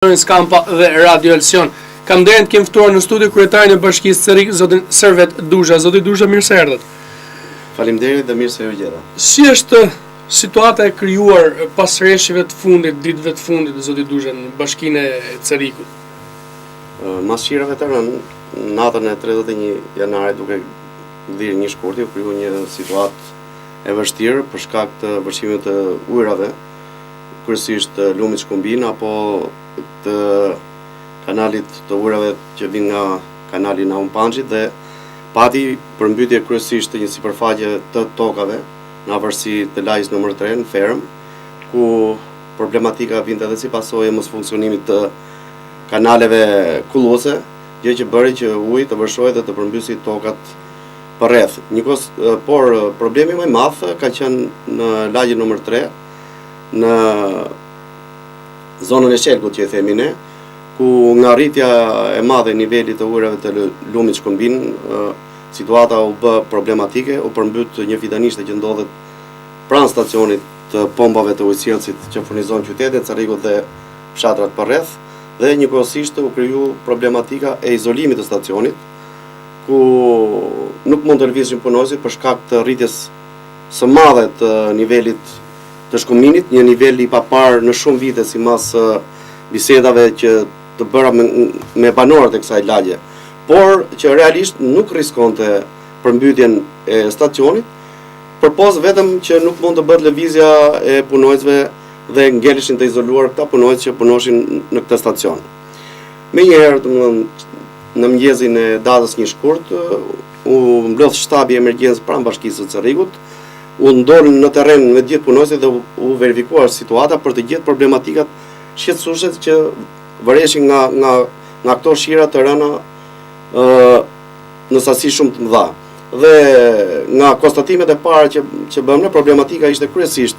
Skampa dhe Radio Elsion. Kam nderin të kem ftuar në studio kryetarin e Bashkisë CERIK, zotin Servet Dusha. Zoti Dusha, mirë se erdhët. Faleminderit dhe mirë se u gjeta. Si është situata e krijuar pas rreshjeve të fundit, ditëve të fundit, zoti Dusha, në Bashkinë e CERIK-ut? Mas qirave të rënë, natën e 31 janarit duke dhirë një shkurti, u kriju një situatë e vështirë për shkak të vërshimit të ujrave, kryesisht të lumit Shkumbin apo të kanalit të ujrave që vijnë nga kanali Naum Panxhit dhe pati përmbytje kryesisht të një sipërfaqe të tokave në afërsi të lagjes nr. 3 në Ferm, ku problematika vinte edhe si pasojë mos funksionimit të kanaleve kulluese, gjë që bëri që uji të vërshojë dhe të përmbysi tokat përreth. Por problemi më i madh ka qenë në lagjen nr. 3, në zonën e Shelkut që e themi ne, ku nga rritja e madhe e nivelit të ujrave të lumit Shkumbin, situata u bë problematike, u përmbyt një fidanishte që ndodhet pranë stacionit të pompave të ujësjellësit që furnizon qytetin CERIK-ut dhe fshatrat përreth, dhe njëkohësisht u kriju problematika e izolimit të stacionit, ku nuk mund të lëvizshin punonësit për shkak të rritjes së madhe të nivelit të Shkumbinit, një nivel i papar në shumë vite sipas bisedave që të bëra me banorët e kësaj lagje, por që realisht nuk riskonte përmbytjen e stacionit, përpos vetëm që nuk mund të bëhet lëvizja e punonjësve dhe ngeleshin të izoluar këta punonjës që punoshin në këtë stacion. Menjëherë, në mëngjesin e datës 1 shkurt, u mblodh shtabi i emergjencës pranë Bashkisë së CERIK-ut, u ndorën në terren me gjithë punonjësit dhe u verifikuar situata për të gjetur problematikat shqetësuese që vëreshin nga këto shira të rëna në sasi shumë të mëdha. Dhe nga konstatimet e para që bëmë, problematika ishte kryesisht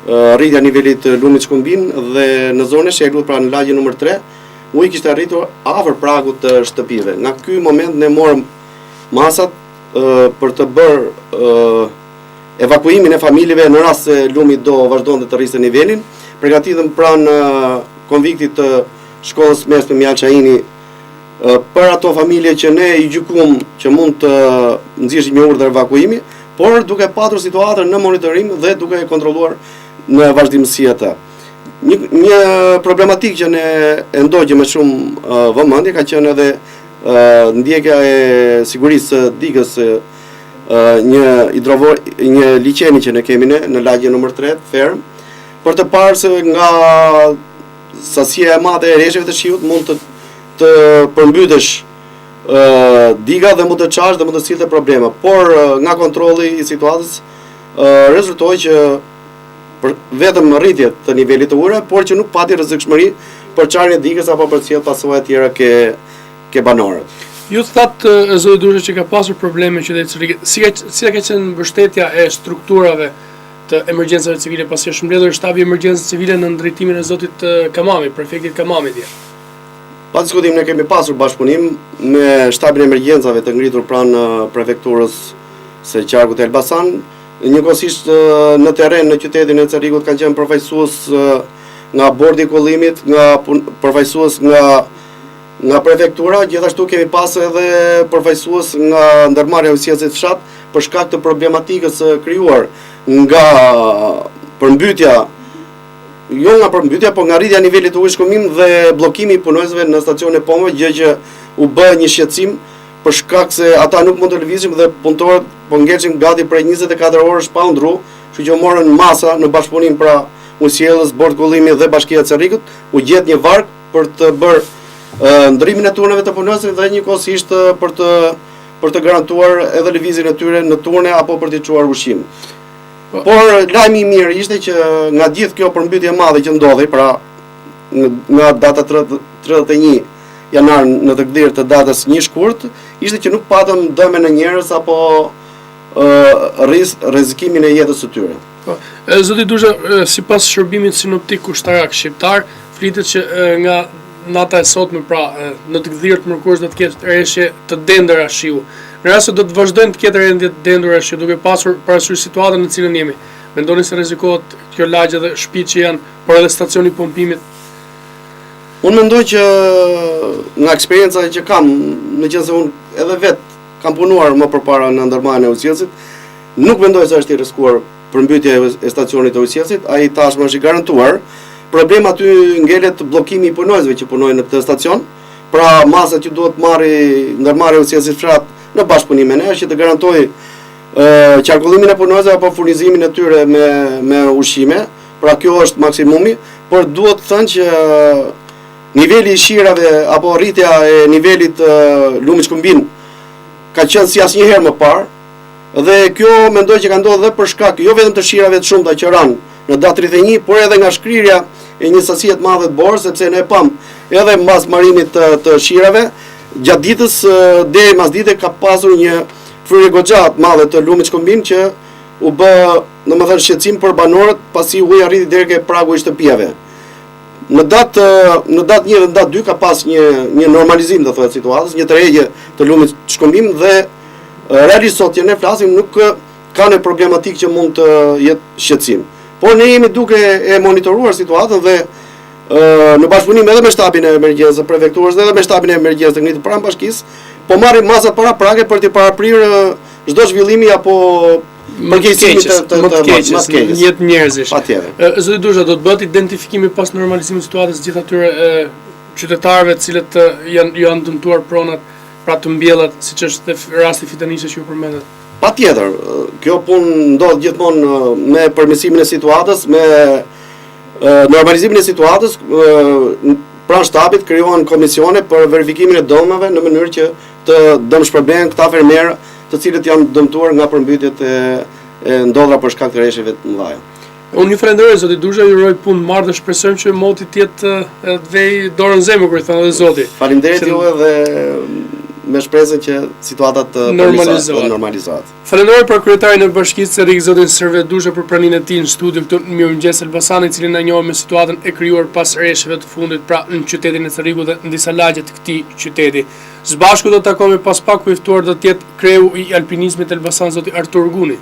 rritja e nivelit të lumit Shkumbin dhe në zonën e Shelkut, pra në lagjen nr. 3, uji kishte arritur afër pragut të shtëpive. Nga ky moment ne morëm masat për të bërë evakuimin e familjeve në rast se lumi do vazhdonte të rriste nivelin, përgatitëm pranë konviktit të shkollës mesme Mjal Çaini për ato familje që ne i gjykuam që mund të nxjishin një urdhër evakuimi, por duke patur situatën në monitorim dhe duke kontrolluar në vazhdimsi atë. Një problematikë që ne e ndogjëm me shumë vëmendje ka qenë edhe ndjekja e sigurisë së digës, një liçeni që ne kemi ne në lagjen nr. 3 Ferm, për të parë se nga sasia e madhe e rreshjeve të shiut mund të përmbytesh diga dhe mund të çash dhe mund të sillte probleme. Por nga kontrolli i situatës rezultoi që vetëm rritje të nivelit të ujrave, por që nuk pati rrezikshmëri për çarjen e digës apo për sjell pasojë të tjera ke banorët. Ju thatë, zoti Dusha, që ka pasur probleme qytetit CERIK. Si ka qenë mbështetja e strukturave të emergjencave civile, pasi është mbledhur shtabi i emergjencës civile në drejtimin e zotit Kamami, prefektit Kamami dje? Pa diskutim, ne kemi pasur bashkëpunim me shtabin e emergjencave të ngritur pranë prefekturës së qarkut e Elbasan. Njëkohësisht në terren në qytetin e CERIK-ut kanë qenë përfaqësues nga bordi i kollimit, nga përfaqësues nga prefektura, gjithashtu kemi pas edhe përfaqësues nga ndërmarrja e ujësjellësit fshat për shkak të problematikës krijuar nga përmbytja, jo nga përmbytja, por nga rritja e nivelit të ujit Shkumbin dhe bllokimi i punonjësve në stacionin e pompave, gjë që u bë një shqetësim për shkak se ata nuk mund të lëvizin dhe punëtorët po ngelçin gati prej 24 orësh pa u ndru, kështu që morën masa në bashkëpunim pra ujësjellës, bord kollimi dhe Bashkia e CERIK-ut, u gjet një varg për të bërë ndrimin e turneve të punonjësve dhe njëkohësisht për të garantuar edhe lëvizjen e tyre në turne apo për t'i çuar ushqim. Por lajmi i mirë ishte që nga gjithë kjo përmbytje e madhe që ndodhi, pra nga data 31 janar në të gdhirë të datës 1 shkurt, ishte që nuk patëm dëme në njerëz apo rrezikimin e jetës së tyre. Zoti Dusha, sipas shërbimit sinoptik ushtarak shqiptar, flitet që nga nata e sotme, pra në të gdhirë të mërkurës do të ketë rreshje të dendëra shiu. Në rast se do të vazhdojnë të ketë rreshje të dendëra shiu, duke pasur parasysh situatën në cilën jemi, mendoni se rrezikohet kjo lagje dhe shtëpitë që janë, por edhe stacioni i pompimit? Unë mendoj që nga eksperienca që kam, në qenë se unë edhe vetë kam punuar më përpara në ndërmarrjen e udhëzimit, nuk mendoj se është i rrezikuar përmbytja e stacionit të udhëzimit, ai tashmë është i garantuar. Problemi aty ngelet bllokimi i punonjësve që punojnë në këtë stacion, pra masat që duhet ndërmarrja e udhëzimit fshat në bashkëpunim me ne që të garantojë qarkullimin e punonjësve apo furnizimin e tyre me ushqime. Pra kjo është maksimumi, por duhet të thënë që niveli i shirave apo rritja e nivelit lumit shkëmbim ka qenë si asnjëherë më parë, dhe kjo mendoj që ka ndodhur edhe për shkak jo vetëm të shirave të shumta që ranë në datë 31, por edhe nga shkrirja e një sasie të madhe të borë, sepse ne pam edhe mbas marrimit të shirave, gjatë ditës deri mas dite ka pasur një fryrje goxha të madhe të lumit shkëmbim që u bë, domethënë, shqetësim për banorët pasi uji arriti deri ke pragu i shtëpiave. Në datë 1 dhe në datë 2 ka pas një normalizim të thuhet situatës, një tërheqje të lumit shkëmbim dhe realisht sot që ne flasim nuk ka një problematik që mund të jetë shqetësim. Por ne jemi duke e monitoruar situatën dhe në bashkëpunim edhe me shtabin e emergjencës së prefekturës dhe edhe me shtabin e emergjencës të ngritur pranë bashkisë, po marrim masat paraprake për të paraprirë çdo zhvillimi apo përkeqësimi të keqes, jetë njerëzish. Patjetër. Zoti Dusha, do të bëhet identifikimi pas normalizimit të situatës gjithë atyre qytetarëve të cilët janë dëmtuar pronat, pra të mbjellat, siç është rasti Fitanishe që ju përmendet. Patjetër, kjo punë ndodh gjithmonë me përmirësimin e situatës, me normalizimin e situatës, pranë shtabit krijohen komisione për verifikimin e dëmeve në mënyrë që të dëmshpërblehen këta fermerë të cilët janë dëmtuar nga përmbytjet e ndodhura për shkak të rreshjeve të mëdha. Unë ju falenderoj zoti Dusha, ju uroj punë mbarë dhe shpresojmë që moti të jetë të vej dorën në zemër, kur i thënë edhe zoti. Faleminderit juve dhe me shpresën që situata të normalizohet. Falenderoj për kryetarin e bashkisë Erik zotin Servet Dusha për praninë e tij në studio këtu në Mirëmëngjes Elbasan, i cili na njohë me situatën e krijuar pas rreshjeve të fundit pra në qytetin e Cerrikut dhe në disa lagje të këtij qyteti. Së bashku do të takohemi pas pak, ku i ftuar do të jetë kreu i alpinizmit Elbasan zoti Artur Guni.